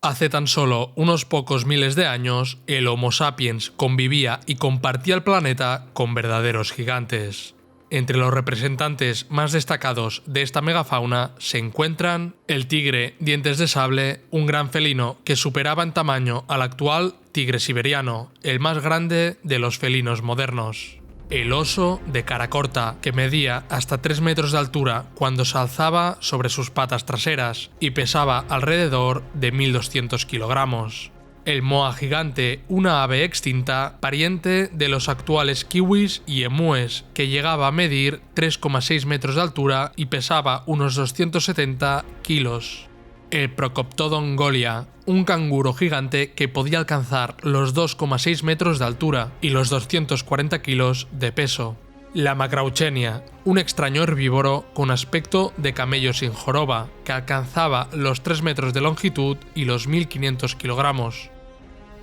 Hace tan solo unos pocos miles de años, el Homo sapiens convivía y compartía el planeta con verdaderos gigantes. Entre los representantes más destacados de esta megafauna se encuentran el tigre dientes de sable, un gran felino que superaba en tamaño al actual tigre siberiano, el más grande de los felinos modernos. El oso de cara corta, que medía hasta 3 metros de altura cuando se alzaba sobre sus patas traseras y pesaba alrededor de 1.200 kilogramos. El moa gigante, una ave extinta, pariente de los actuales kiwis y emúes, que llegaba a medir 3,6 metros de altura y pesaba unos 270 kilos. El Procoptodon golia, un canguro gigante que podía alcanzar los 2,6 metros de altura y los 240 kilos de peso. La Macrauchenia, un extraño herbívoro con aspecto de camello sin joroba, que alcanzaba los 3 metros de longitud y los 1.500 kilogramos.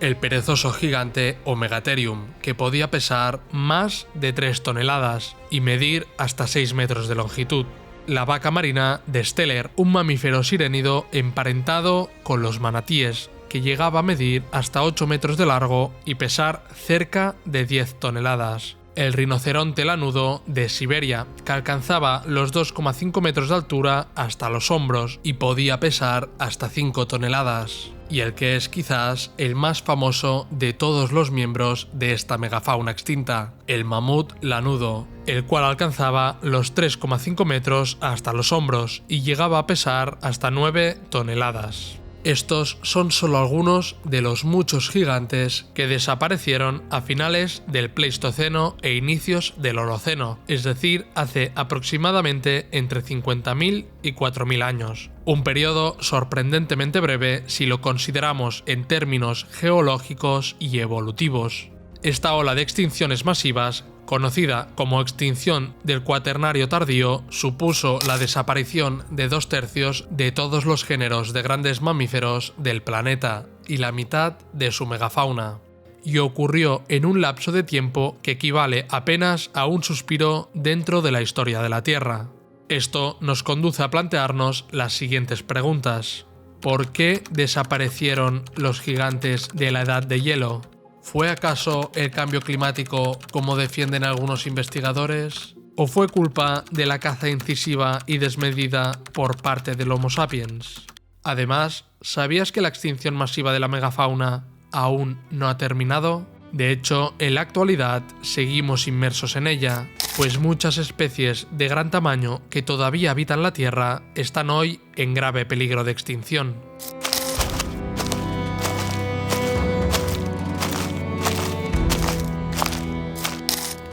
El perezoso gigante Omegatherium, que podía pesar más de 3 toneladas y medir hasta 6 metros de longitud. La vaca marina de Steller, un mamífero sirénido emparentado con los manatíes, que llegaba a medir hasta 8 metros de largo y pesar cerca de 10 toneladas. El rinoceronte lanudo de Siberia, que alcanzaba los 2,5 metros de altura hasta los hombros y podía pesar hasta 5 toneladas. Y el que es quizás el más famoso de todos los miembros de esta megafauna extinta, el mamut lanudo, el cual alcanzaba los 3,5 metros hasta los hombros y llegaba a pesar hasta 9 toneladas. Estos son solo algunos de los muchos gigantes que desaparecieron a finales del Pleistoceno e inicios del Holoceno, es decir, hace aproximadamente entre 50.000 y 4.000 años. Un periodo sorprendentemente breve si lo consideramos en términos geológicos y evolutivos. Esta ola de extinciones masivas, conocida como extinción del Cuaternario tardío, supuso la desaparición de 2/3 de todos los géneros de grandes mamíferos del planeta y la mitad de su megafauna. Y ocurrió en un lapso de tiempo que equivale apenas a un suspiro dentro de la historia de la Tierra. Esto nos conduce a plantearnos las siguientes preguntas. ¿Por qué desaparecieron los gigantes de la Edad de Hielo? ¿Fue acaso el cambio climático, como defienden algunos investigadores? ¿O fue culpa de la caza incisiva y desmedida por parte del Homo sapiens? Además, ¿sabías que la extinción masiva de la megafauna aún no ha terminado? De hecho, en la actualidad seguimos inmersos en ella, pues muchas especies de gran tamaño que todavía habitan la Tierra están hoy en grave peligro de extinción.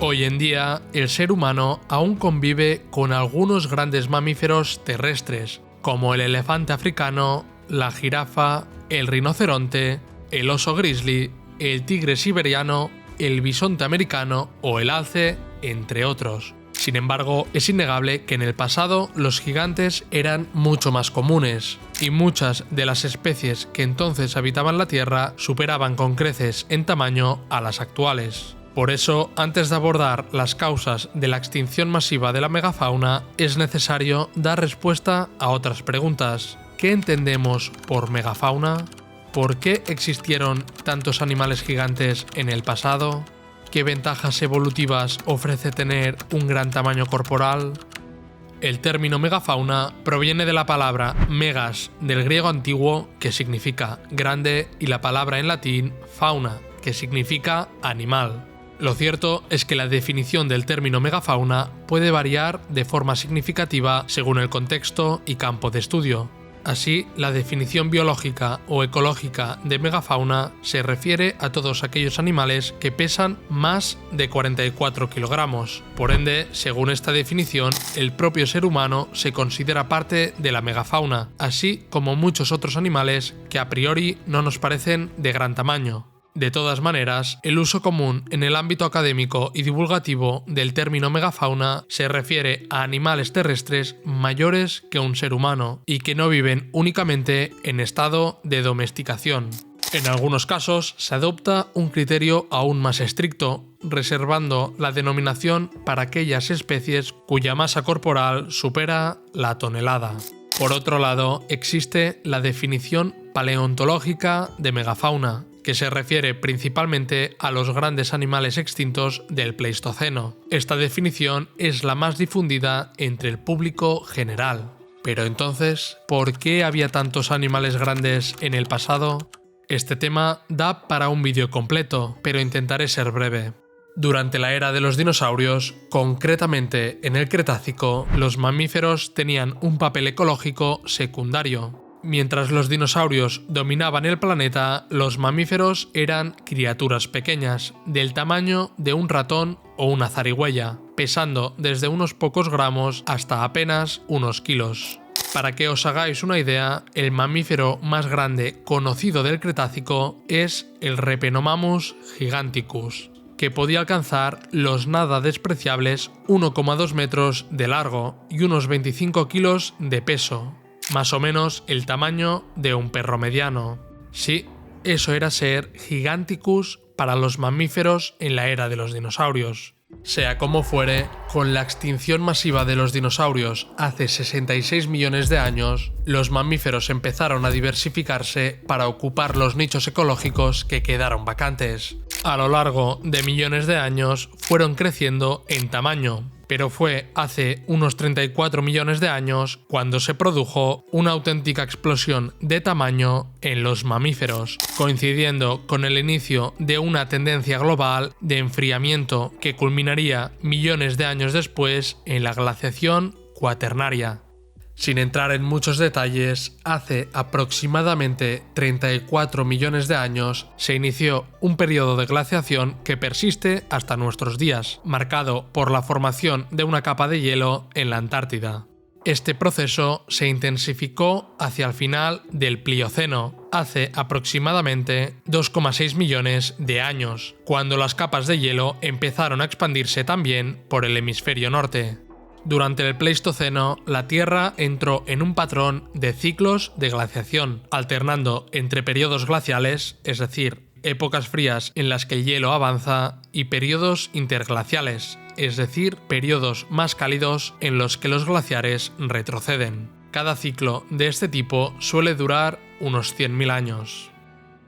Hoy en día, el ser humano aún convive con algunos grandes mamíferos terrestres, como el elefante africano, la jirafa, el rinoceronte, el oso grizzly, el tigre siberiano, el bisonte americano o el alce, entre otros. Sin embargo, es innegable que en el pasado los gigantes eran mucho más comunes, y muchas de las especies que entonces habitaban la Tierra superaban con creces en tamaño a las actuales. Por eso, antes de abordar las causas de la extinción masiva de la megafauna, es necesario dar respuesta a otras preguntas. ¿Qué entendemos por megafauna? ¿Por qué existieron tantos animales gigantes en el pasado? ¿Qué ventajas evolutivas ofrece tener un gran tamaño corporal? El término megafauna proviene de la palabra megas del griego antiguo, que significa grande, y la palabra en latín fauna, que significa animal. Lo cierto es que la definición del término megafauna puede variar de forma significativa según el contexto y campo de estudio. Así, la definición biológica o ecológica de megafauna se refiere a todos aquellos animales que pesan más de 44 kilogramos. Por ende, según esta definición, el propio ser humano se considera parte de la megafauna, así como muchos otros animales que a priori no nos parecen de gran tamaño. De todas maneras, el uso común en el ámbito académico y divulgativo del término megafauna se refiere a animales terrestres mayores que un ser humano y que no viven únicamente en estado de domesticación. En algunos casos se adopta un criterio aún más estricto, reservando la denominación para aquellas especies cuya masa corporal supera la tonelada. Por otro lado, existe la definición paleontológica de megafauna, que se refiere principalmente a los grandes animales extintos del Pleistoceno. Esta definición es la más difundida entre el público general. Pero entonces, ¿por qué había tantos animales grandes en el pasado? Este tema da para un vídeo completo, pero intentaré ser breve. Durante la era de los dinosaurios, concretamente en el Cretácico, los mamíferos tenían un papel ecológico secundario. Mientras los dinosaurios dominaban el planeta, los mamíferos eran criaturas pequeñas, del tamaño de un ratón o una zarigüeya, pesando desde unos pocos gramos hasta apenas unos kilos. Para que os hagáis una idea, el mamífero más grande conocido del Cretácico es el Repenomamus giganticus, que podía alcanzar los nada despreciables 1,2 metros de largo y unos 25 kilos de peso, más o menos el tamaño de un perro mediano. Sí, eso era ser Giganticus para los mamíferos en la era de los dinosaurios. Sea como fuere, con la extinción masiva de los dinosaurios hace 66 millones de años, los mamíferos empezaron a diversificarse para ocupar los nichos ecológicos que quedaron vacantes. A lo largo de millones de años fueron creciendo en tamaño, pero fue hace unos 34 millones de años cuando se produjo una auténtica explosión de tamaño en los mamíferos, coincidiendo con el inicio de una tendencia global de enfriamiento que culminaría millones de años después en la glaciación cuaternaria. Sin entrar en muchos detalles, hace aproximadamente 34 millones de años se inició un periodo de glaciación que persiste hasta nuestros días, marcado por la formación de una capa de hielo en la Antártida. Este proceso se intensificó hacia el final del Plioceno, hace aproximadamente 2,6 millones de años, cuando las capas de hielo empezaron a expandirse también por el hemisferio norte. Durante el Pleistoceno, la Tierra entró en un patrón de ciclos de glaciación, alternando entre periodos glaciales, es decir, épocas frías en las que el hielo avanza, y periodos interglaciales, es decir, periodos más cálidos en los que los glaciares retroceden. Cada ciclo de este tipo suele durar unos 100.000 años.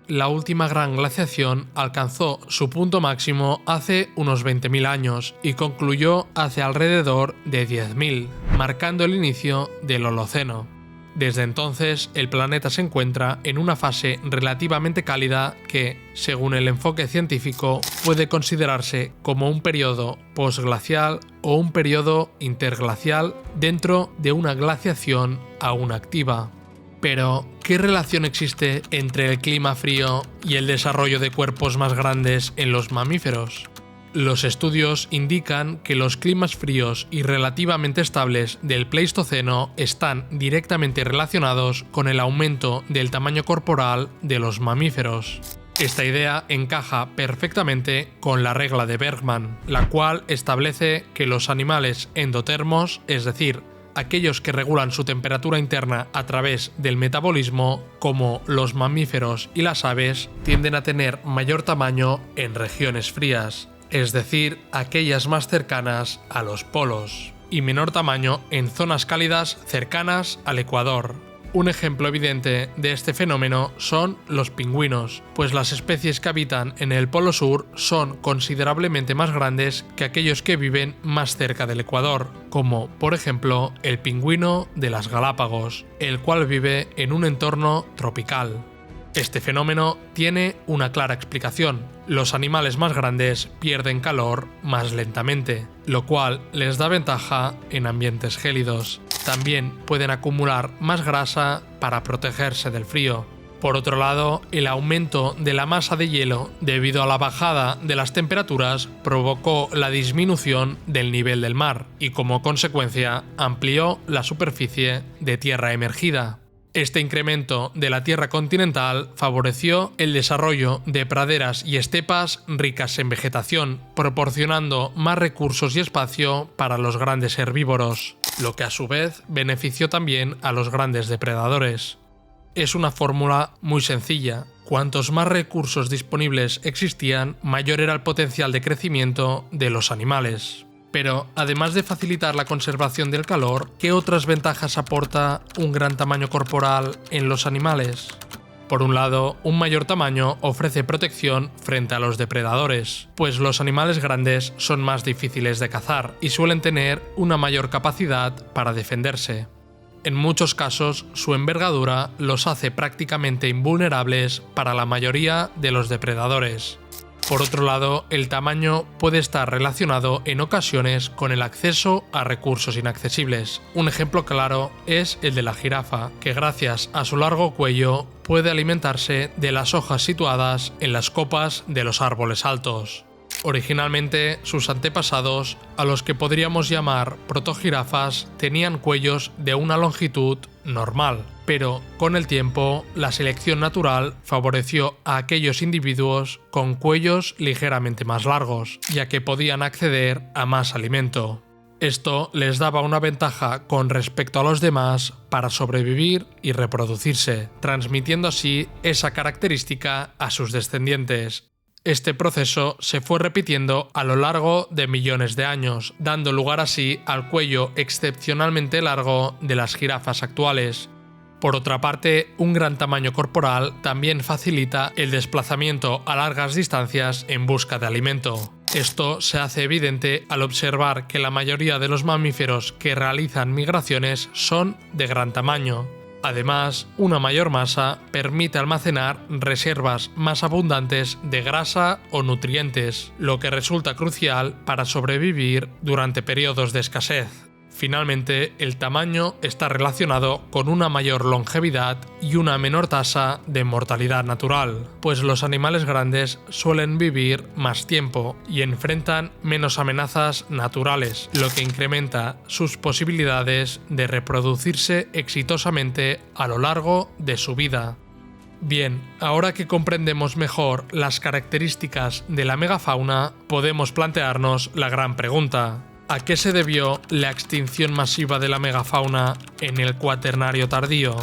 La última gran glaciación alcanzó su punto máximo hace unos 20.000 años y concluyó hace alrededor de 10.000, marcando el inicio del Holoceno. Desde entonces, el planeta se encuentra en una fase relativamente cálida que, según el enfoque científico, puede considerarse como un periodo posglacial o un periodo interglacial dentro de una glaciación aún activa. Pero, ¿qué relación existe entre el clima frío y el desarrollo de cuerpos más grandes en los mamíferos? Los estudios indican que los climas fríos y relativamente estables del Pleistoceno están directamente relacionados con el aumento del tamaño corporal de los mamíferos. Esta idea encaja perfectamente con la regla de Bergman, la cual establece que los animales endotermos, es decir, aquellos que regulan su temperatura interna a través del metabolismo, como los mamíferos y las aves, tienden a tener mayor tamaño en regiones frías, es decir, aquellas más cercanas a los polos, y menor tamaño en zonas cálidas cercanas al ecuador. Un ejemplo evidente de este fenómeno son los pingüinos, pues las especies que habitan en el Polo Sur son considerablemente más grandes que aquellos que viven más cerca del ecuador, como por ejemplo el pingüino de las Galápagos, el cual vive en un entorno tropical. Este fenómeno tiene una clara explicación. Los animales más grandes pierden calor más lentamente, lo cual les da ventaja en ambientes gélidos. También pueden acumular más grasa para protegerse del frío. Por otro lado, el aumento de la masa de hielo debido a la bajada de las temperaturas provocó la disminución del nivel del mar y como consecuencia amplió la superficie de tierra emergida. Este incremento de la tierra continental favoreció el desarrollo de praderas y estepas ricas en vegetación, proporcionando más recursos y espacio para los grandes herbívoros, lo que a su vez benefició también a los grandes depredadores. Es una fórmula muy sencilla. Cuantos más recursos disponibles existían, mayor era el potencial de crecimiento de los animales. Pero, además de facilitar la conservación del calor, ¿qué otras ventajas aporta un gran tamaño corporal en los animales? Por un lado, un mayor tamaño ofrece protección frente a los depredadores, pues los animales grandes son más difíciles de cazar y suelen tener una mayor capacidad para defenderse. En muchos casos, su envergadura los hace prácticamente invulnerables para la mayoría de los depredadores. Por otro lado, el tamaño puede estar relacionado en ocasiones con el acceso a recursos inaccesibles. Un ejemplo claro es el de la jirafa, que gracias a su largo cuello puede alimentarse de las hojas situadas en las copas de los árboles altos. Originalmente, sus antepasados, a los que podríamos llamar protojirafas, tenían cuellos de una longitud normal, pero con el tiempo la selección natural favoreció a aquellos individuos con cuellos ligeramente más largos, ya que podían acceder a más alimento. Esto les daba una ventaja con respecto a los demás para sobrevivir y reproducirse, transmitiendo así esa característica a sus descendientes. Este proceso se fue repitiendo a lo largo de millones de años, dando lugar así al cuello excepcionalmente largo de las jirafas actuales. Por otra parte, un gran tamaño corporal también facilita el desplazamiento a largas distancias en busca de alimento. Esto se hace evidente al observar que la mayoría de los mamíferos que realizan migraciones son de gran tamaño. Además, una mayor masa permite almacenar reservas más abundantes de grasa o nutrientes, lo que resulta crucial para sobrevivir durante periodos de escasez. Finalmente, el tamaño está relacionado con una mayor longevidad y una menor tasa de mortalidad natural, pues los animales grandes suelen vivir más tiempo y enfrentan menos amenazas naturales, lo que incrementa sus posibilidades de reproducirse exitosamente a lo largo de su vida. Bien, ahora que comprendemos mejor las características de la megafauna, podemos plantearnos la gran pregunta: ¿a qué se debió la extinción masiva de la megafauna en el Cuaternario tardío?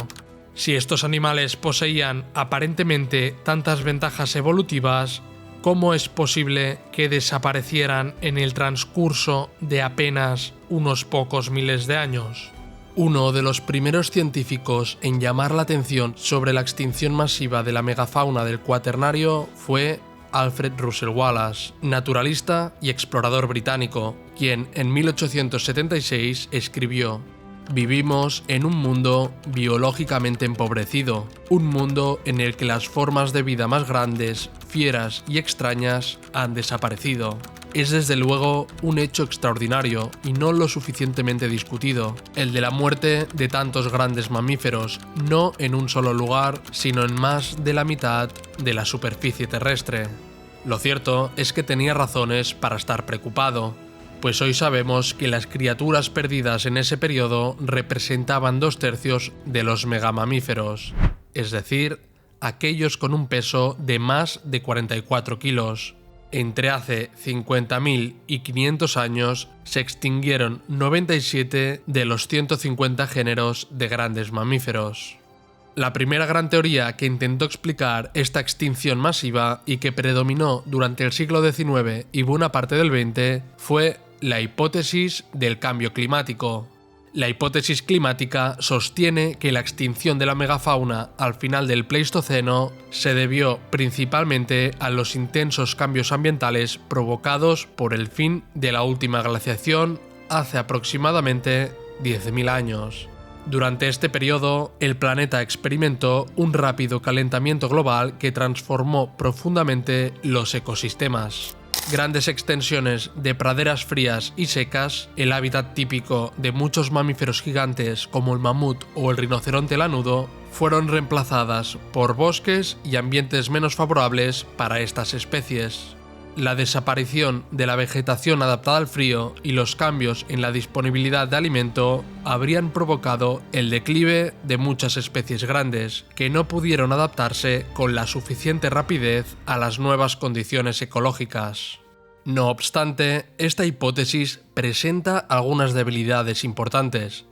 Si estos animales poseían aparentemente tantas ventajas evolutivas, ¿cómo es posible que desaparecieran en el transcurso de apenas unos pocos miles de años? Uno de los primeros científicos en llamar la atención sobre la extinción masiva de la megafauna del Cuaternario fue Alfred Russel Wallace, naturalista y explorador británico, quien en 1876 escribió: «Vivimos en un mundo biológicamente empobrecido, un mundo en el que las formas de vida más grandes, fieras y extrañas han desaparecido. Es desde luego un hecho extraordinario y no lo suficientemente discutido, el de la muerte de tantos grandes mamíferos, no en un solo lugar, sino en más de la mitad de la superficie terrestre». Lo cierto es que tenía razones para estar preocupado, pues hoy sabemos que las criaturas perdidas en ese periodo representaban 2/3 de los megamamíferos, es decir, aquellos con un peso de más de 44 kilos. Entre hace 50.000 y 500 años se extinguieron 97 de los 150 géneros de grandes mamíferos. La primera gran teoría que intentó explicar esta extinción masiva y que predominó durante el siglo XIX y buena parte del XX fue la hipótesis del cambio climático. La hipótesis climática sostiene que la extinción de la megafauna al final del Pleistoceno se debió principalmente a los intensos cambios ambientales provocados por el fin de la última glaciación hace aproximadamente 10.000 años. Durante este periodo, el planeta experimentó un rápido calentamiento global que transformó profundamente los ecosistemas. Grandes extensiones de praderas frías y secas, el hábitat típico de muchos mamíferos gigantes como el mamut o el rinoceronte lanudo, fueron reemplazadas por bosques y ambientes menos favorables para estas especies. La desaparición de la vegetación adaptada al frío y los cambios en la disponibilidad de alimento habrían provocado el declive de muchas especies grandes, que no pudieron adaptarse con la suficiente rapidez a las nuevas condiciones ecológicas. No obstante, esta hipótesis presenta algunas debilidades importantes.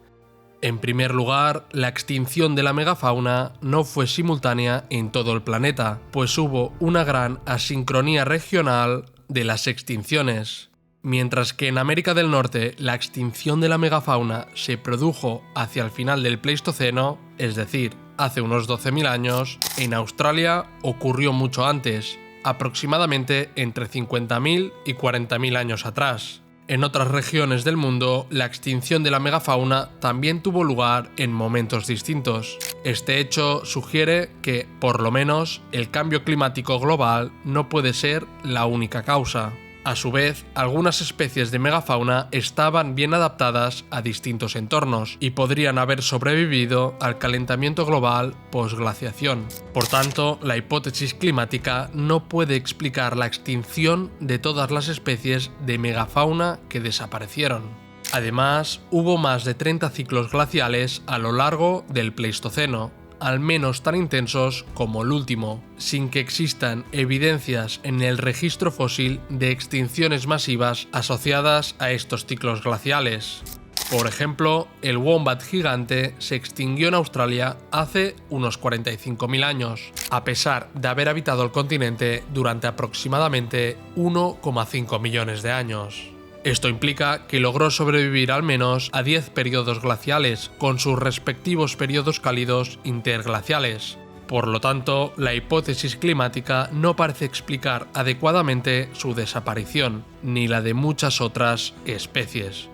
En primer lugar, la extinción de la megafauna no fue simultánea en todo el planeta, pues hubo una gran asincronía regional de las extinciones. Mientras que en América del Norte la extinción de la megafauna se produjo hacia el final del Pleistoceno, es decir, hace unos 12.000 años, en Australia ocurrió mucho antes, aproximadamente entre 50.000 y 40.000 años atrás. En otras regiones del mundo, la extinción de la megafauna también tuvo lugar en momentos distintos. Este hecho sugiere que, por lo menos, el cambio climático global no puede ser la única causa. A su vez, algunas especies de megafauna estaban bien adaptadas a distintos entornos y podrían haber sobrevivido al calentamiento global posglaciación. Por tanto, la hipótesis climática no puede explicar la extinción de todas las especies de megafauna que desaparecieron. Además, hubo más de 30 ciclos glaciales a lo largo del Pleistoceno, al menos tan intensos como el último, sin que existan evidencias en el registro fósil de extinciones masivas asociadas a estos ciclos glaciales. Por ejemplo, el wombat gigante se extinguió en Australia hace unos 45.000 años, a pesar de haber habitado el continente durante aproximadamente 1,5 millones de años. Esto implica que logró sobrevivir al menos a 10 periodos glaciales, con sus respectivos periodos cálidos interglaciales. Por lo tanto, la hipótesis climática no parece explicar adecuadamente su desaparición, ni la de muchas otras especies.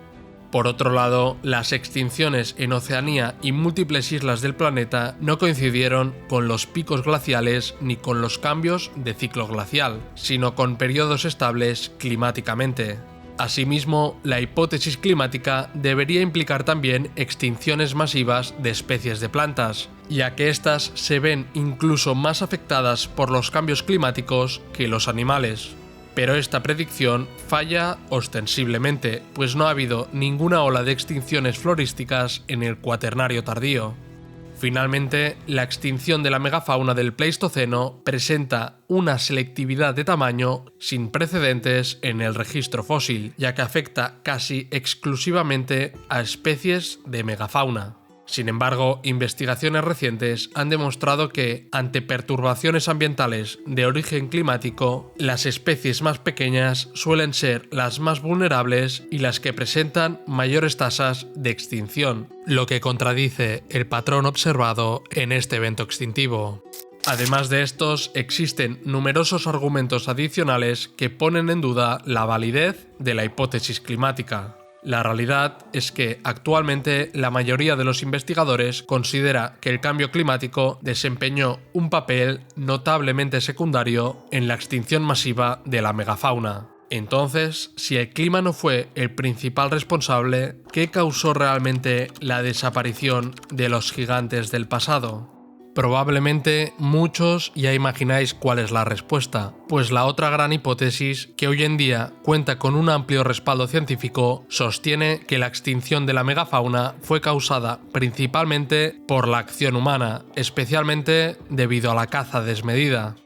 Por otro lado, las extinciones en Oceanía y múltiples islas del planeta no coincidieron con los picos glaciales ni con los cambios de ciclo glacial, sino con periodos estables climáticamente. Asimismo, la hipótesis climática debería implicar también extinciones masivas de especies de plantas, ya que éstas se ven incluso más afectadas por los cambios climáticos que los animales. Pero esta predicción falla ostensiblemente, pues no ha habido ninguna ola de extinciones florísticas en el Cuaternario tardío. Finalmente, la extinción de la megafauna del Pleistoceno presenta una selectividad de tamaño sin precedentes en el registro fósil, ya que afecta casi exclusivamente a especies de megafauna. Sin embargo, investigaciones recientes han demostrado que, ante perturbaciones ambientales de origen climático, las especies más pequeñas suelen ser las más vulnerables y las que presentan mayores tasas de extinción, lo que contradice el patrón observado en este evento extintivo. Además de estos, existen numerosos argumentos adicionales que ponen en duda la validez de la hipótesis climática. La realidad es que actualmente la mayoría de los investigadores considera que el cambio climático desempeñó un papel notablemente secundario en la extinción masiva de la megafauna. Entonces, si el clima no fue el principal responsable, ¿qué causó realmente la desaparición de los gigantes del pasado? Probablemente muchos ya imagináis cuál es la respuesta, pues la otra gran hipótesis, que hoy en día cuenta con un amplio respaldo científico, sostiene que la extinción de la megafauna fue causada principalmente por la acción humana, especialmente debido a la caza desmedida.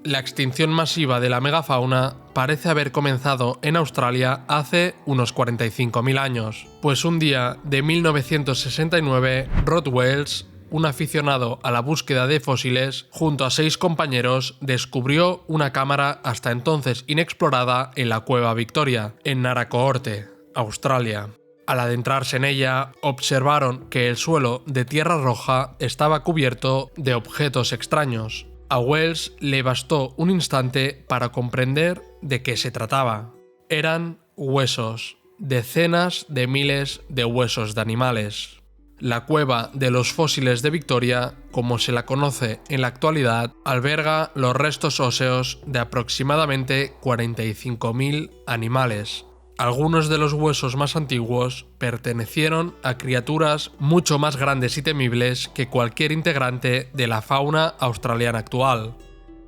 La extinción masiva de la megafauna parece haber comenzado en Australia hace unos 45.000 años, pues un día de 1969, Rod Wales, un aficionado a la búsqueda de fósiles, junto a 6 compañeros, descubrió una cámara hasta entonces inexplorada en la Cueva Victoria, en Naracoorte, Australia. Al adentrarse en ella, observaron que el suelo de tierra roja estaba cubierto de objetos extraños. A Wells le bastó un instante para comprender de qué se trataba. Eran huesos, decenas de miles de huesos de animales. La Cueva de los Fósiles de Victoria, como se la conoce en la actualidad, alberga los restos óseos de aproximadamente 45.000 animales. Algunos de los huesos más antiguos pertenecieron a criaturas mucho más grandes y temibles que cualquier integrante de la fauna australiana actual.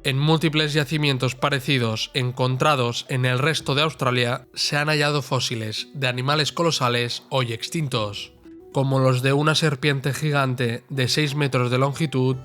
En múltiples yacimientos parecidos encontrados en el resto de Australia se han hallado fósiles de animales colosales hoy extintos, como los de una serpiente gigante de 6 metros de longitud,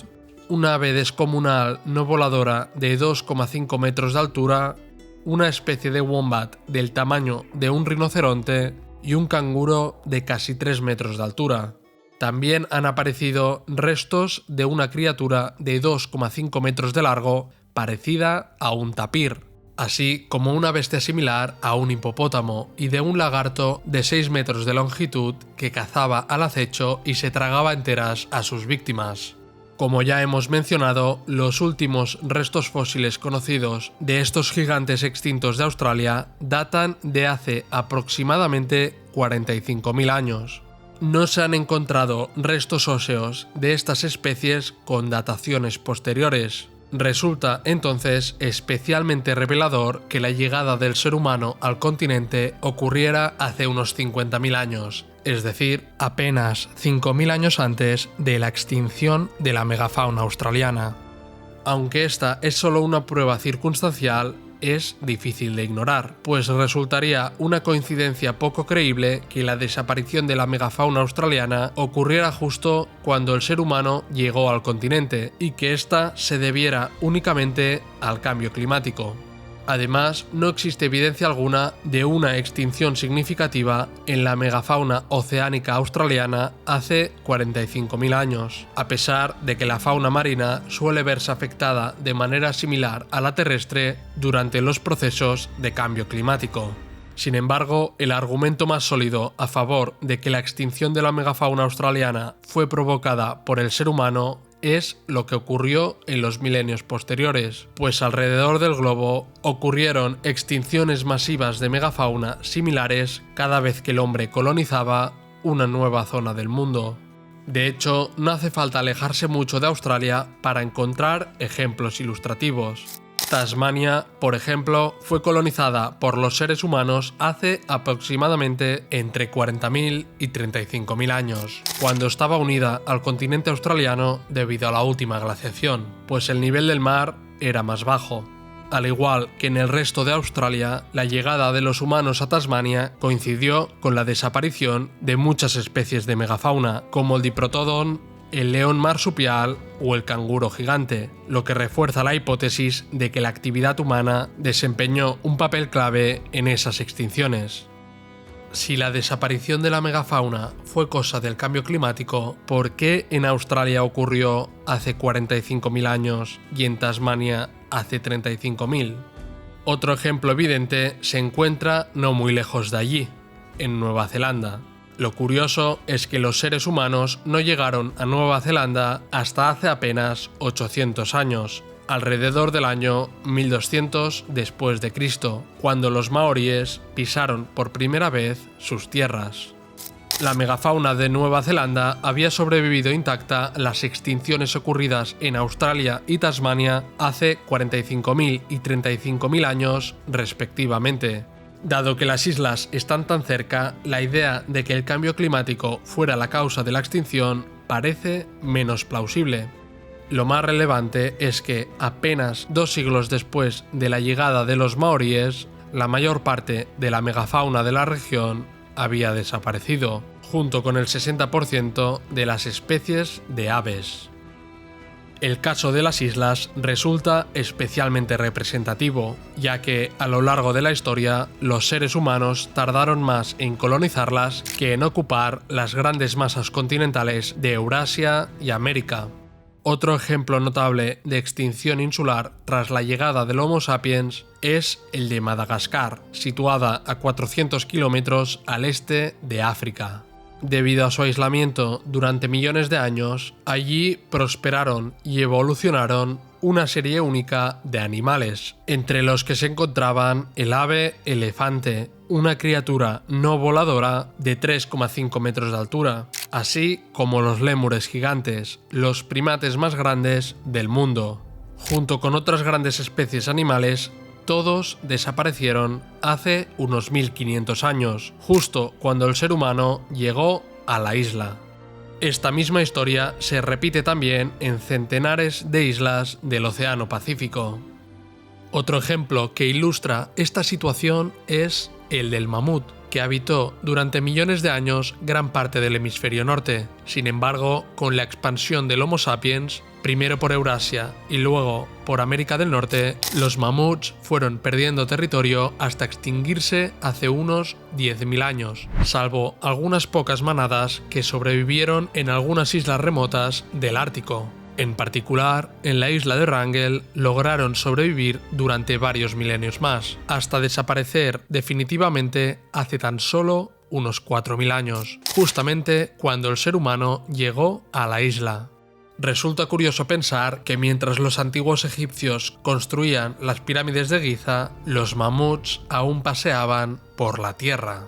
una ave descomunal no voladora de 2,5 metros de altura, una especie de wombat del tamaño de un rinoceronte y un canguro de casi 3 metros de altura. También han aparecido restos de una criatura de 2,5 metros de largo parecida a un tapir, así como una bestia similar a un hipopótamo y de un lagarto de 6 metros de longitud que cazaba al acecho y se tragaba enteras a sus víctimas. Como ya hemos mencionado, los últimos restos fósiles conocidos de estos gigantes extintos de Australia datan de hace aproximadamente 45.000 años. No se han encontrado restos óseos de estas especies con dataciones posteriores. Resulta entonces especialmente revelador que la llegada del ser humano al continente ocurriera hace unos 50.000 años, es decir, apenas 5.000 años antes de la extinción de la megafauna australiana. Aunque esta es solo una prueba circunstancial, es difícil de ignorar, pues resultaría una coincidencia poco creíble que la desaparición de la megafauna australiana ocurriera justo cuando el ser humano llegó al continente y que ésta se debiera únicamente al cambio climático. Además, no existe evidencia alguna de una extinción significativa en la megafauna oceánica australiana hace 45.000 años, a pesar de que la fauna marina suele verse afectada de manera similar a la terrestre durante los procesos de cambio climático. Sin embargo, el argumento más sólido a favor de que la extinción de la megafauna australiana fue provocada por el ser humano es lo que ocurrió en los milenios posteriores, pues alrededor del globo ocurrieron extinciones masivas de megafauna similares cada vez que el hombre colonizaba una nueva zona del mundo. De hecho, no hace falta alejarse mucho de Australia para encontrar ejemplos ilustrativos. Tasmania, por ejemplo, fue colonizada por los seres humanos hace aproximadamente entre 40.000 y 35.000 años, cuando estaba unida al continente australiano debido a la última glaciación, pues el nivel del mar era más bajo. Al igual que en el resto de Australia, la llegada de los humanos a Tasmania coincidió con la desaparición de muchas especies de megafauna, como el diprotodon, el león marsupial o el canguro gigante, lo que refuerza la hipótesis de que la actividad humana desempeñó un papel clave en esas extinciones. Si la desaparición de la megafauna fue cosa del cambio climático, ¿por qué en Australia ocurrió hace 45.000 años y en Tasmania hace 35.000? Otro ejemplo evidente se encuentra no muy lejos de allí, en Nueva Zelanda. Lo curioso es que los seres humanos no llegaron a Nueva Zelanda hasta hace apenas 800 años, alrededor del año 1200 después de Cristo, cuando los maoríes pisaron por primera vez sus tierras. La megafauna de Nueva Zelanda había sobrevivido intacta las extinciones ocurridas en Australia y Tasmania hace 45.000 y 35.000 años respectivamente. Dado que las islas están tan cerca, la idea de que el cambio climático fuera la causa de la extinción parece menos plausible. Lo más relevante es que apenas 2 siglos después de la llegada de los maoríes, la mayor parte de la megafauna de la región había desaparecido, junto con el 60% de las especies de aves. El caso de las islas resulta especialmente representativo, ya que a lo largo de la historia los seres humanos tardaron más en colonizarlas que en ocupar las grandes masas continentales de Eurasia y América. Otro ejemplo notable de extinción insular tras la llegada del Homo sapiens es el de Madagascar, situada a 400 kilómetros al este de África. Debido a su aislamiento durante millones de años, allí prosperaron y evolucionaron una serie única de animales, entre los que se encontraban el ave elefante, una criatura no voladora de 3,5 metros de altura, así como los lémures gigantes, los primates más grandes del mundo. Junto con otras grandes especies animales, todos desaparecieron hace unos 1500 años, justo cuando el ser humano llegó a la isla. Esta misma historia se repite también en centenares de islas del Océano Pacífico. Otro ejemplo que ilustra esta situación es el del mamut, que habitó durante millones de años gran parte del hemisferio norte. Sin embargo, con la expansión del Homo sapiens, primero por Eurasia y luego por América del Norte, los mamuts fueron perdiendo territorio hasta extinguirse hace unos 10.000 años, salvo algunas pocas manadas que sobrevivieron en algunas islas remotas del Ártico. En particular, en la isla de Wrangel lograron sobrevivir durante varios milenios más, hasta desaparecer definitivamente hace tan solo unos 4.000 años, justamente cuando el ser humano llegó a la isla. Resulta curioso pensar que mientras los antiguos egipcios construían las pirámides de Giza, los mamuts aún paseaban por la Tierra.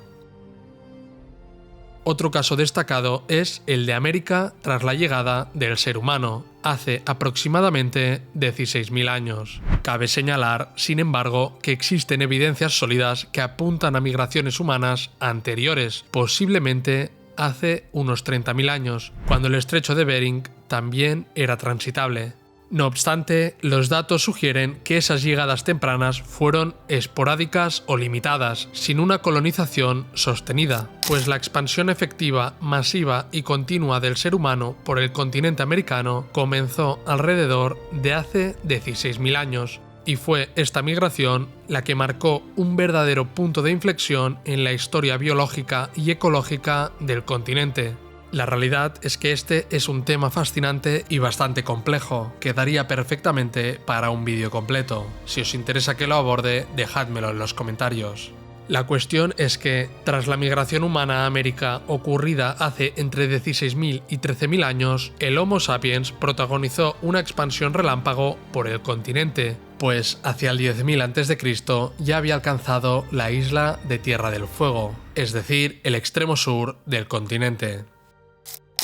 Otro caso destacado es el de América tras la llegada del ser humano, hace aproximadamente 16.000 años. Cabe señalar, sin embargo, que existen evidencias sólidas que apuntan a migraciones humanas anteriores, posiblemente hace unos 30.000 años, cuando el estrecho de Bering también era transitable. No obstante, los datos sugieren que esas llegadas tempranas fueron esporádicas o limitadas, sin una colonización sostenida, pues la expansión efectiva, masiva y continua del ser humano por el continente americano comenzó alrededor de hace 16.000 años, y fue esta migración la que marcó un verdadero punto de inflexión en la historia biológica y ecológica del continente. La realidad es que este es un tema fascinante y bastante complejo, que daría perfectamente para un vídeo completo. Si os interesa que lo aborde, dejádmelo en los comentarios. La cuestión es que, tras la migración humana a América ocurrida hace entre 16.000 y 13.000 años, el Homo sapiens protagonizó una expansión relámpago por el continente, pues hacia el 10.000 a.C. ya había alcanzado la isla de Tierra del Fuego, es decir, el extremo sur del continente.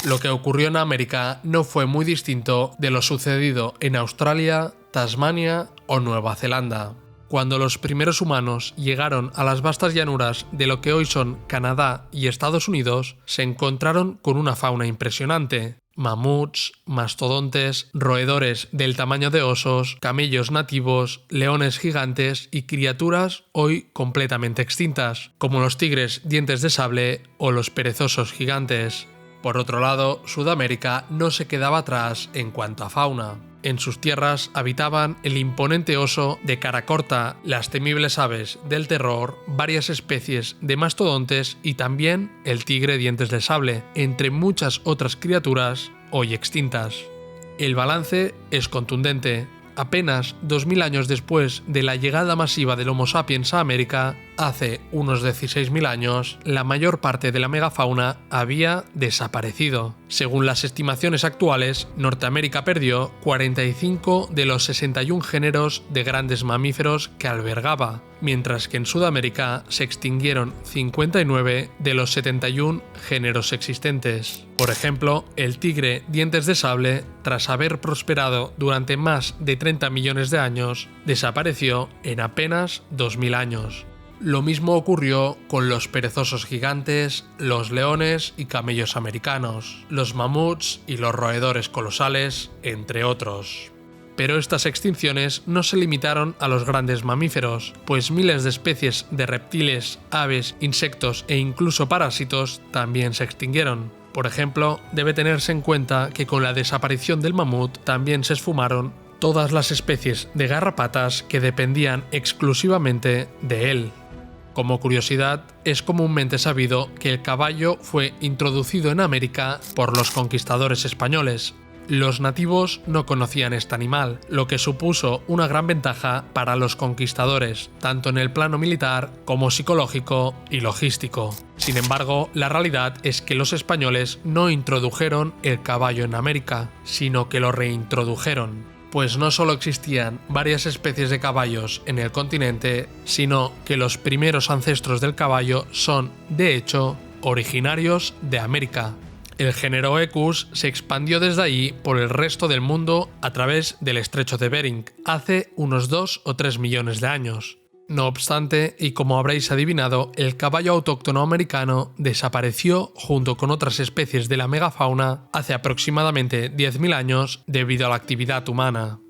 Lo que ocurrió en América no fue muy distinto de lo sucedido en Australia, Tasmania o Nueva Zelanda. Cuando los primeros humanos llegaron a las vastas llanuras de lo que hoy son Canadá y Estados Unidos, se encontraron con una fauna impresionante. Mamuts, mastodontes, roedores del tamaño de osos, camellos nativos, leones gigantes y criaturas hoy completamente extintas, como los tigres dientes de sable o los perezosos gigantes. Por otro lado, Sudamérica no se quedaba atrás en cuanto a fauna. En sus tierras habitaban el imponente oso de cara corta, las temibles aves del terror, varias especies de mastodontes y también el tigre dientes de sable, entre muchas otras criaturas hoy extintas. El balance es contundente. Apenas 2.000 años después de la llegada masiva del Homo sapiens a América, hace unos 16.000 años, la mayor parte de la megafauna había desaparecido. Según las estimaciones actuales, Norteamérica perdió 45 de los 61 géneros de grandes mamíferos que albergaba, mientras que en Sudamérica se extinguieron 59 de los 71 géneros existentes. Por ejemplo, el tigre dientes de sable, tras haber prosperado durante más de 30 millones de años, desapareció en apenas 2.000 años. Lo mismo ocurrió con los perezosos gigantes, los leones y camellos americanos, los mamuts y los roedores colosales, entre otros. Pero estas extinciones no se limitaron a los grandes mamíferos, pues miles de especies de reptiles, aves, insectos e incluso parásitos también se extinguieron. Por ejemplo, debe tenerse en cuenta que con la desaparición del mamut también se esfumaron todas las especies de garrapatas que dependían exclusivamente de él. Como curiosidad, es comúnmente sabido que el caballo fue introducido en América por los conquistadores españoles. Los nativos no conocían este animal, lo que supuso una gran ventaja para los conquistadores, tanto en el plano militar como psicológico y logístico. Sin embargo, la realidad es que los españoles no introdujeron el caballo en América, sino que lo reintrodujeron, pues no solo existían varias especies de caballos en el continente, sino que los primeros ancestros del caballo son, de hecho, originarios de América. El género Equus se expandió desde ahí por el resto del mundo a través del estrecho de Bering, hace unos 2 o 3 millones de años. No obstante, y como habréis adivinado, el caballo autóctono americano desapareció junto con otras especies de la megafauna hace aproximadamente 10.000 años debido a la actividad humana.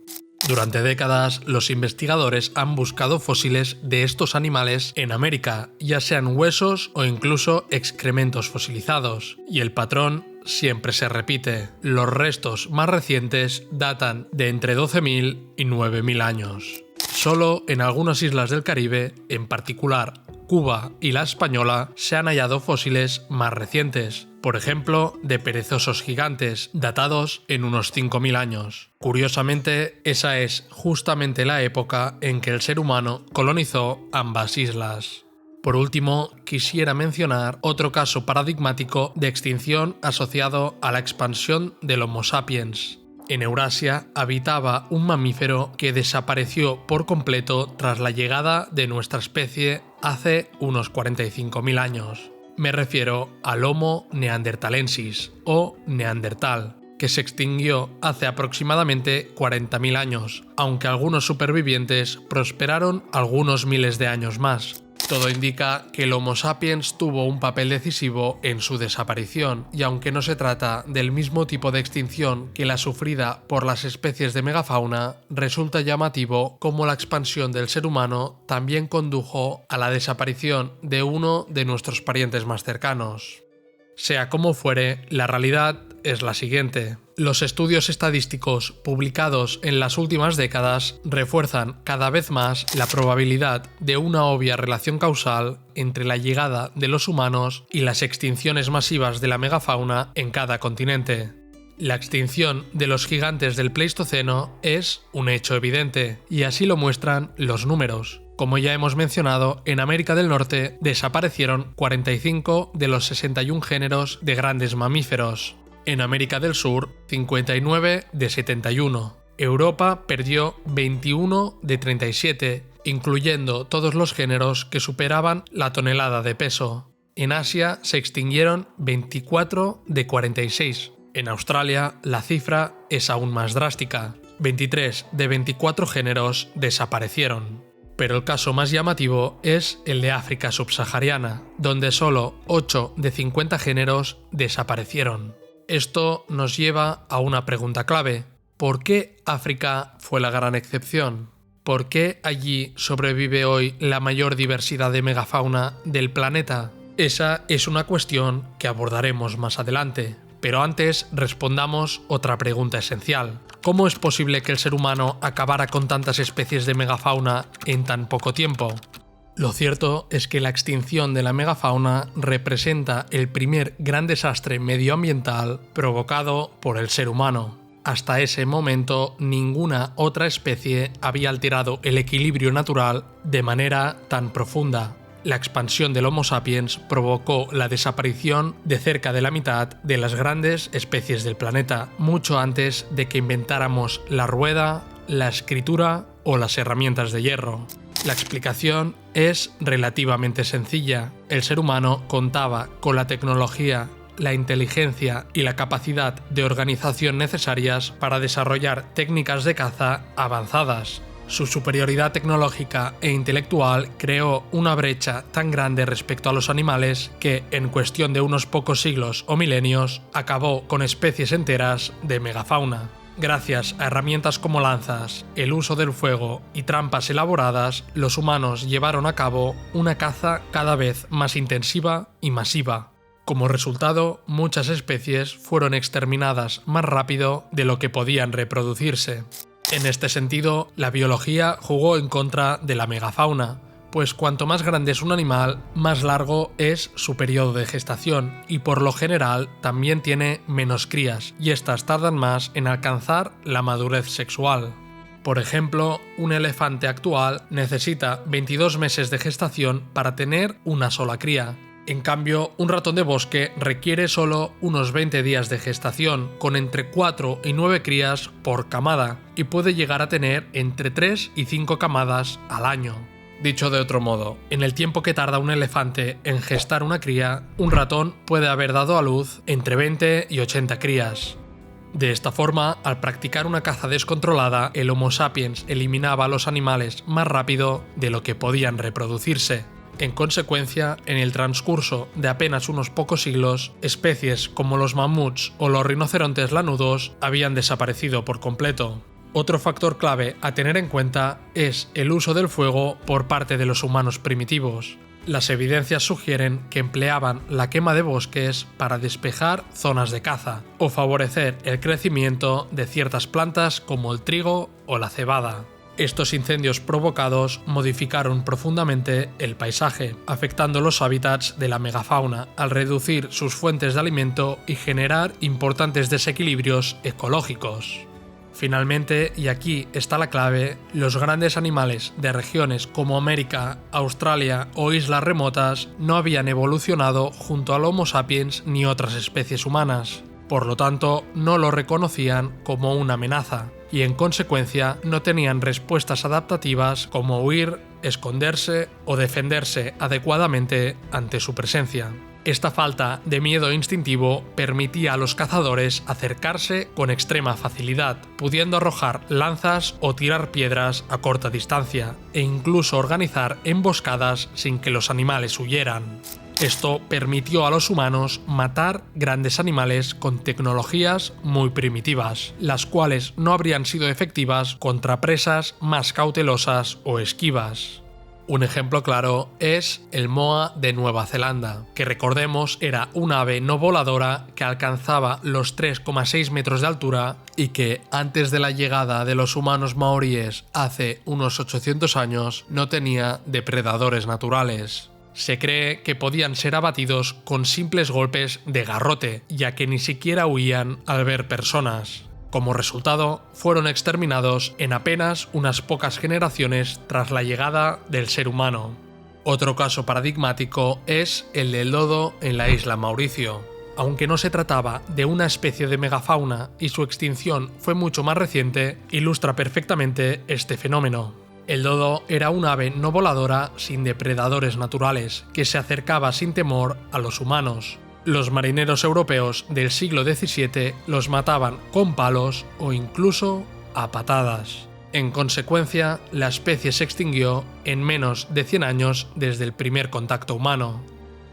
Durante décadas, los investigadores han buscado fósiles de estos animales en América, ya sean huesos o incluso excrementos fosilizados, y el patrón siempre se repite. Los restos más recientes datan de entre 12.000 y 9.000 años. Solo en algunas islas del Caribe, en particular Cuba y la Española, se han hallado fósiles más recientes, por ejemplo, de perezosos gigantes, datados en unos 5.000 años. Curiosamente, esa es justamente la época en que el ser humano colonizó ambas islas. Por último, quisiera mencionar otro caso paradigmático de extinción asociado a la expansión del Homo sapiens. En Eurasia habitaba un mamífero que desapareció por completo tras la llegada de nuestra especie hace unos 45.000 años. Me refiero al Homo neanderthalensis o Neandertal, que se extinguió hace aproximadamente 40.000 años, aunque algunos supervivientes prosperaron algunos miles de años más. Todo indica que el Homo sapiens tuvo un papel decisivo en su desaparición, y aunque no se trata del mismo tipo de extinción que la sufrida por las especies de megafauna, resulta llamativo cómo la expansión del ser humano también condujo a la desaparición de uno de nuestros parientes más cercanos. Sea como fuere, la realidad es la siguiente. Los estudios estadísticos publicados en las últimas décadas refuerzan cada vez más la probabilidad de una obvia relación causal entre la llegada de los humanos y las extinciones masivas de la megafauna en cada continente. La extinción de los gigantes del Pleistoceno es un hecho evidente, y así lo muestran los números. Como ya hemos mencionado, en América del Norte desaparecieron 45 de los 61 géneros de grandes mamíferos. En América del Sur, 59 de 71. Europa perdió 21 de 37, incluyendo todos los géneros que superaban la tonelada de peso. En Asia se extinguieron 24 de 46. En Australia, la cifra es aún más drástica. 23 de 24 géneros desaparecieron. Pero el caso más llamativo es el de África subsahariana, donde solo 8 de 50 géneros desaparecieron. Esto nos lleva a una pregunta clave. ¿Por qué África fue la gran excepción? ¿Por qué allí sobrevive hoy la mayor diversidad de megafauna del planeta? Esa es una cuestión que abordaremos más adelante. Pero antes respondamos otra pregunta esencial. ¿Cómo es posible que el ser humano acabara con tantas especies de megafauna en tan poco tiempo? Lo cierto es que la extinción de la megafauna representa el primer gran desastre medioambiental provocado por el ser humano. Hasta ese momento, ninguna otra especie había alterado el equilibrio natural de manera tan profunda. La expansión del Homo sapiens provocó la desaparición de cerca de la mitad de las grandes especies del planeta, mucho antes de que inventáramos la rueda, la escritura o las herramientas de hierro. La explicación es relativamente sencilla. El ser humano contaba con la tecnología, la inteligencia y la capacidad de organización necesarias para desarrollar técnicas de caza avanzadas. Su superioridad tecnológica e intelectual creó una brecha tan grande respecto a los animales que, en cuestión de unos pocos siglos o milenios, acabó con especies enteras de megafauna. Gracias a herramientas como lanzas, el uso del fuego y trampas elaboradas, los humanos llevaron a cabo una caza cada vez más intensiva y masiva. Como resultado, muchas especies fueron exterminadas más rápido de lo que podían reproducirse. En este sentido, la biología jugó en contra de la megafauna, pues cuanto más grande es un animal, más largo es su periodo de gestación y por lo general también tiene menos crías y estas tardan más en alcanzar la madurez sexual. Por ejemplo, un elefante actual necesita 22 meses de gestación para tener una sola cría. En cambio, un ratón de bosque requiere solo unos 20 días de gestación, con entre 4 y 9 crías por camada, y puede llegar a tener entre 3 y 5 camadas al año. Dicho de otro modo, en el tiempo que tarda un elefante en gestar una cría, un ratón puede haber dado a luz entre 20 y 80 crías. De esta forma, al practicar una caza descontrolada, el Homo sapiens eliminaba a los animales más rápido de lo que podían reproducirse. En consecuencia, en el transcurso de apenas unos pocos siglos, especies como los mamuts o los rinocerontes lanudos habían desaparecido por completo. Otro factor clave a tener en cuenta es el uso del fuego por parte de los humanos primitivos. Las evidencias sugieren que empleaban la quema de bosques para despejar zonas de caza o favorecer el crecimiento de ciertas plantas como el trigo o la cebada. Estos incendios provocados modificaron profundamente el paisaje, afectando los hábitats de la megafauna al reducir sus fuentes de alimento y generar importantes desequilibrios ecológicos. Finalmente, y aquí está la clave, los grandes animales de regiones como América, Australia o islas remotas no habían evolucionado junto al Homo sapiens ni otras especies humanas. Por lo tanto, no lo reconocían como una amenaza y en consecuencia no tenían respuestas adaptativas como huir, esconderse o defenderse adecuadamente ante su presencia. Esta falta de miedo instintivo permitía a los cazadores acercarse con extrema facilidad, pudiendo arrojar lanzas o tirar piedras a corta distancia, e incluso organizar emboscadas sin que los animales huyeran. Esto permitió a los humanos matar grandes animales con tecnologías muy primitivas, las cuales no habrían sido efectivas contra presas más cautelosas o esquivas. Un ejemplo claro es el moa de Nueva Zelanda, que recordemos era una ave no voladora que alcanzaba los 3,6 metros de altura y que antes de la llegada de los humanos maoríes hace unos 800 años no tenía depredadores naturales. Se cree que podían ser abatidos con simples golpes de garrote, ya que ni siquiera huían al ver personas. Como resultado, fueron exterminados en apenas unas pocas generaciones tras la llegada del ser humano. Otro caso paradigmático es el del dodo en la isla Mauricio. Aunque no se trataba de una especie de megafauna y su extinción fue mucho más reciente, ilustra perfectamente este fenómeno. El dodo era un ave no voladora sin depredadores naturales, que se acercaba sin temor a los humanos. Los marineros europeos del siglo XVII los mataban con palos o incluso a patadas. En consecuencia, la especie se extinguió en menos de 100 años desde el primer contacto humano.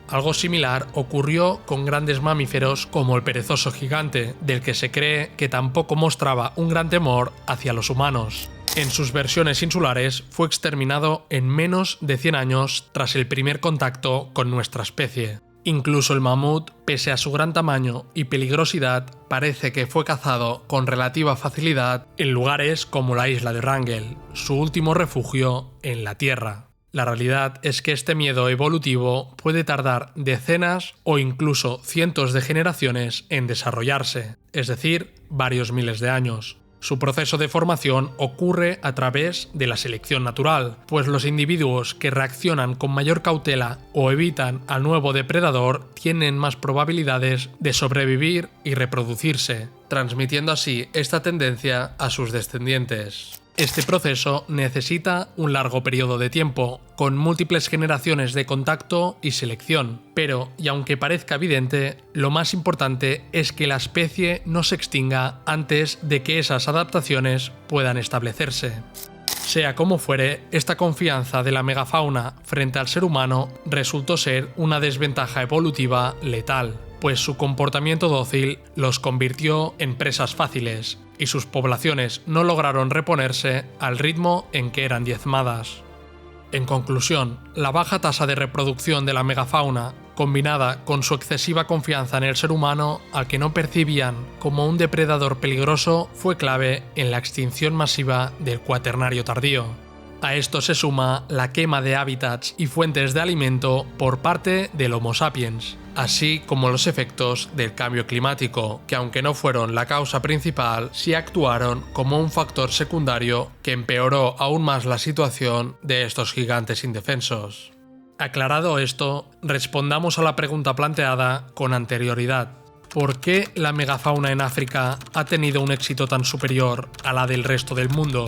Algo similar ocurrió con grandes mamíferos como el perezoso gigante, del que se cree que tampoco mostraba un gran temor hacia los humanos. En sus versiones insulares fue exterminado en menos de 100 años tras el primer contacto con nuestra especie. Incluso el mamut, pese a su gran tamaño y peligrosidad, parece que fue cazado con relativa facilidad en lugares como la isla de Wrangel, su último refugio en la Tierra. La realidad es que este miedo evolutivo puede tardar decenas o incluso cientos de generaciones en desarrollarse, es decir, varios miles de años. Su proceso de formación ocurre a través de la selección natural, pues los individuos que reaccionan con mayor cautela o evitan al nuevo depredador tienen más probabilidades de sobrevivir y reproducirse, transmitiendo así esta tendencia a sus descendientes. Este proceso necesita un largo periodo de tiempo, con múltiples generaciones de contacto y selección, pero, y aunque parezca evidente, lo más importante es que la especie no se extinga antes de que esas adaptaciones puedan establecerse. Sea como fuere, esta confianza de la megafauna frente al ser humano resultó ser una desventaja evolutiva letal, pues su comportamiento dócil los convirtió en presas fáciles, y sus poblaciones no lograron reponerse al ritmo en que eran diezmadas. En conclusión, la baja tasa de reproducción de la megafauna, combinada con su excesiva confianza en el ser humano, al que no percibían como un depredador peligroso, fue clave en la extinción masiva del Cuaternario tardío. A esto se suma la quema de hábitats y fuentes de alimento por parte del Homo sapiens, así como los efectos del cambio climático, que aunque no fueron la causa principal, sí actuaron como un factor secundario que empeoró aún más la situación de estos gigantes indefensos. Aclarado esto, respondamos a la pregunta planteada con anterioridad. ¿Por qué la megafauna en África ha tenido un éxito tan superior a la del resto del mundo?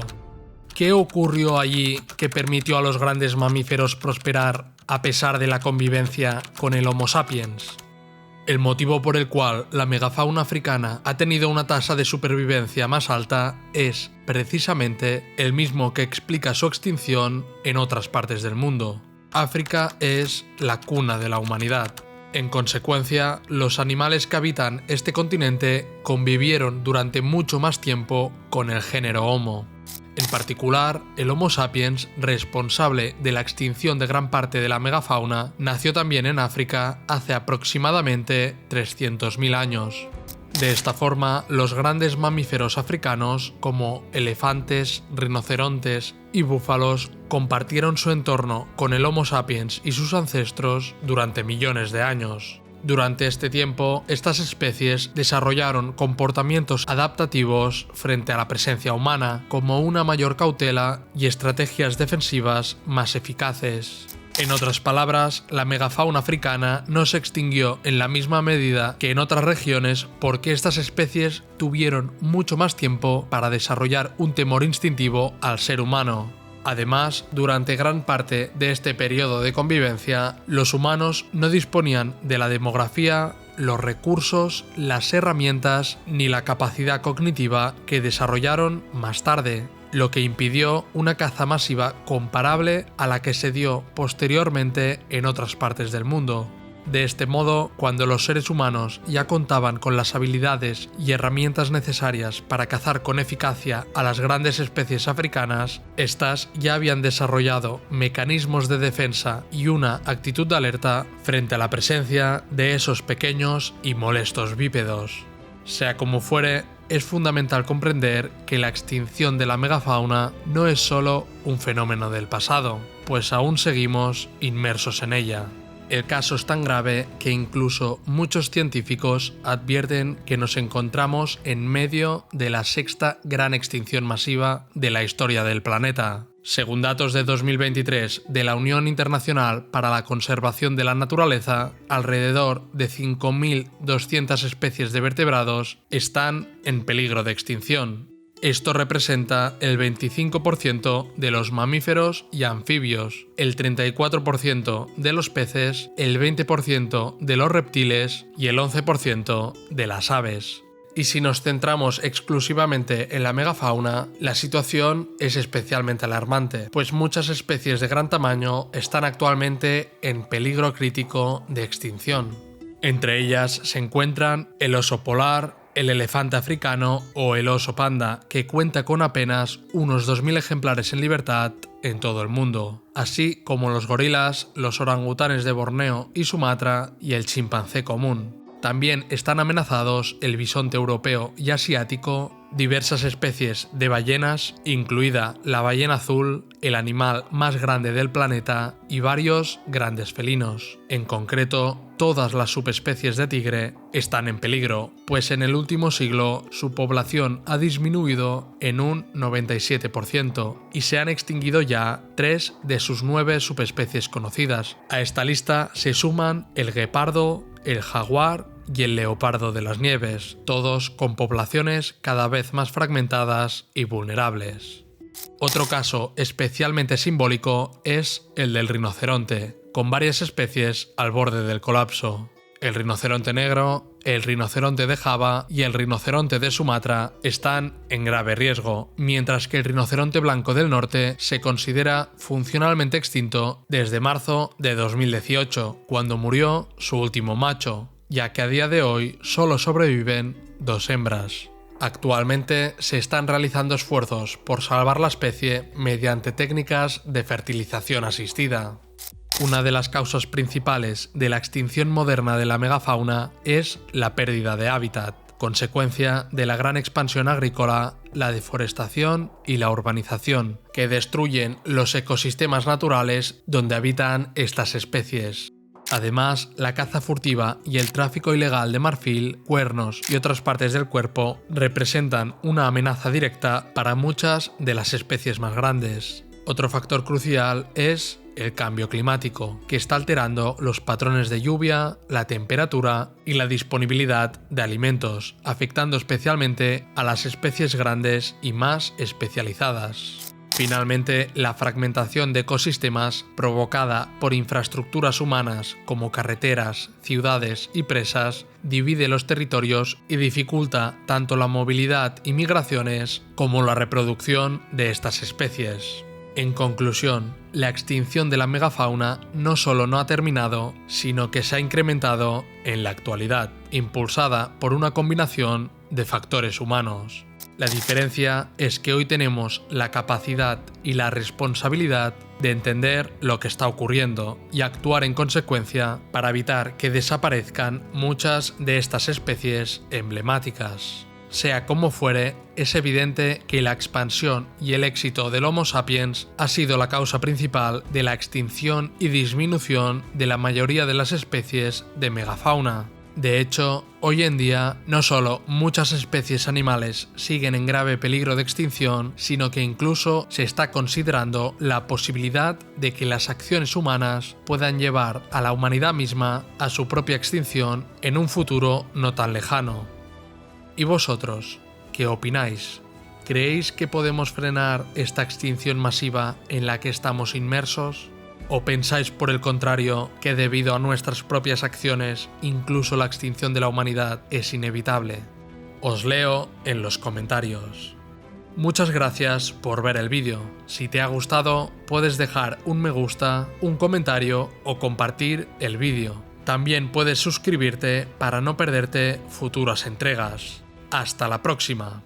¿Qué ocurrió allí que permitió a los grandes mamíferos prosperar a pesar de la convivencia con el Homo sapiens? El motivo por el cual la megafauna africana ha tenido una tasa de supervivencia más alta es, precisamente, el mismo que explica su extinción en otras partes del mundo. África es la cuna de la humanidad. En consecuencia, los animales que habitan este continente convivieron durante mucho más tiempo con el género Homo. En particular, el Homo sapiens, responsable de la extinción de gran parte de la megafauna, nació también en África hace aproximadamente 300.000 años. De esta forma, los grandes mamíferos africanos, como elefantes, rinocerontes y búfalos, compartieron su entorno con el Homo sapiens y sus ancestros durante millones de años. Durante este tiempo, estas especies desarrollaron comportamientos adaptativos frente a la presencia humana, como una mayor cautela y estrategias defensivas más eficaces. En otras palabras, la megafauna africana no se extinguió en la misma medida que en otras regiones porque estas especies tuvieron mucho más tiempo para desarrollar un temor instintivo al ser humano. Además, durante gran parte de este periodo de convivencia, los humanos no disponían de la demografía, los recursos, las herramientas ni la capacidad cognitiva que desarrollaron más tarde, lo que impidió una caza masiva comparable a la que se dio posteriormente en otras partes del mundo. De este modo, cuando los seres humanos ya contaban con las habilidades y herramientas necesarias para cazar con eficacia a las grandes especies africanas, éstas ya habían desarrollado mecanismos de defensa y una actitud de alerta frente a la presencia de esos pequeños y molestos bípedos. Sea como fuere, es fundamental comprender que la extinción de la megafauna no es solo un fenómeno del pasado, pues aún seguimos inmersos en ella. El caso es tan grave que incluso muchos científicos advierten que nos encontramos en medio de la sexta gran extinción masiva de la historia del planeta. Según datos de 2023 de la Unión Internacional para la Conservación de la Naturaleza, alrededor de 5.200 especies de vertebrados están en peligro de extinción. Esto representa el 25% de los mamíferos y anfibios, el 34% de los peces, el 20% de los reptiles y el 11% de las aves. Y si nos centramos exclusivamente en la megafauna, la situación es especialmente alarmante, pues muchas especies de gran tamaño están actualmente en peligro crítico de extinción. Entre ellas se encuentran el oso polar, el elefante africano o el oso panda, que cuenta con apenas unos 2.000 ejemplares en libertad en todo el mundo, así como los gorilas, los orangutanes de Borneo y Sumatra y el chimpancé común. También están amenazados el bisonte europeo y asiático, diversas especies de ballenas, incluida la ballena azul, el animal más grande del planeta, y varios grandes felinos. En concreto, todas las subespecies de tigre están en peligro, pues en el último siglo su población ha disminuido en un 97% y se han extinguido ya 3 de sus 9 subespecies conocidas. A esta lista se suman el guepardo, el jaguar y el leopardo de las nieves, todos con poblaciones cada vez más fragmentadas y vulnerables. Otro caso especialmente simbólico es el del rinoceronte, con varias especies al borde del colapso. El rinoceronte negro, el rinoceronte de Java y el rinoceronte de Sumatra están en grave riesgo, mientras que el rinoceronte blanco del norte se considera funcionalmente extinto desde marzo de 2018, cuando murió su último macho, ya que a día de hoy solo sobreviven 2 hembras. Actualmente se están realizando esfuerzos por salvar la especie mediante técnicas de fertilización asistida. Una de las causas principales de la extinción moderna de la megafauna es la pérdida de hábitat, consecuencia de la gran expansión agrícola, la deforestación y la urbanización, que destruyen los ecosistemas naturales donde habitan estas especies. Además, la caza furtiva y el tráfico ilegal de marfil, cuernos y otras partes del cuerpo representan una amenaza directa para muchas de las especies más grandes. Otro factor crucial es el cambio climático, que está alterando los patrones de lluvia, la temperatura y la disponibilidad de alimentos, afectando especialmente a las especies grandes y más especializadas. Finalmente, la fragmentación de ecosistemas provocada por infraestructuras humanas como carreteras, ciudades y presas divide los territorios y dificulta tanto la movilidad y migraciones como la reproducción de estas especies. En conclusión, la extinción de la megafauna no solo no ha terminado, sino que se ha incrementado en la actualidad, impulsada por una combinación de factores humanos. La diferencia es que hoy tenemos la capacidad y la responsabilidad de entender lo que está ocurriendo y actuar en consecuencia para evitar que desaparezcan muchas de estas especies emblemáticas. Sea como fuere, es evidente que la expansión y el éxito del Homo sapiens ha sido la causa principal de la extinción y disminución de la mayoría de las especies de megafauna. De hecho, hoy en día no solo muchas especies animales siguen en grave peligro de extinción, sino que incluso se está considerando la posibilidad de que las acciones humanas puedan llevar a la humanidad misma a su propia extinción en un futuro no tan lejano. ¿Y vosotros, qué opináis? ¿Creéis que podemos frenar esta extinción masiva en la que estamos inmersos? ¿O pensáis por el contrario que debido a nuestras propias acciones incluso la extinción de la humanidad es inevitable? Os leo en los comentarios. Muchas gracias por ver el vídeo. Si te ha gustado, puedes dejar un me gusta, un comentario o compartir el vídeo. También puedes suscribirte para no perderte futuras entregas. ¡Hasta la próxima!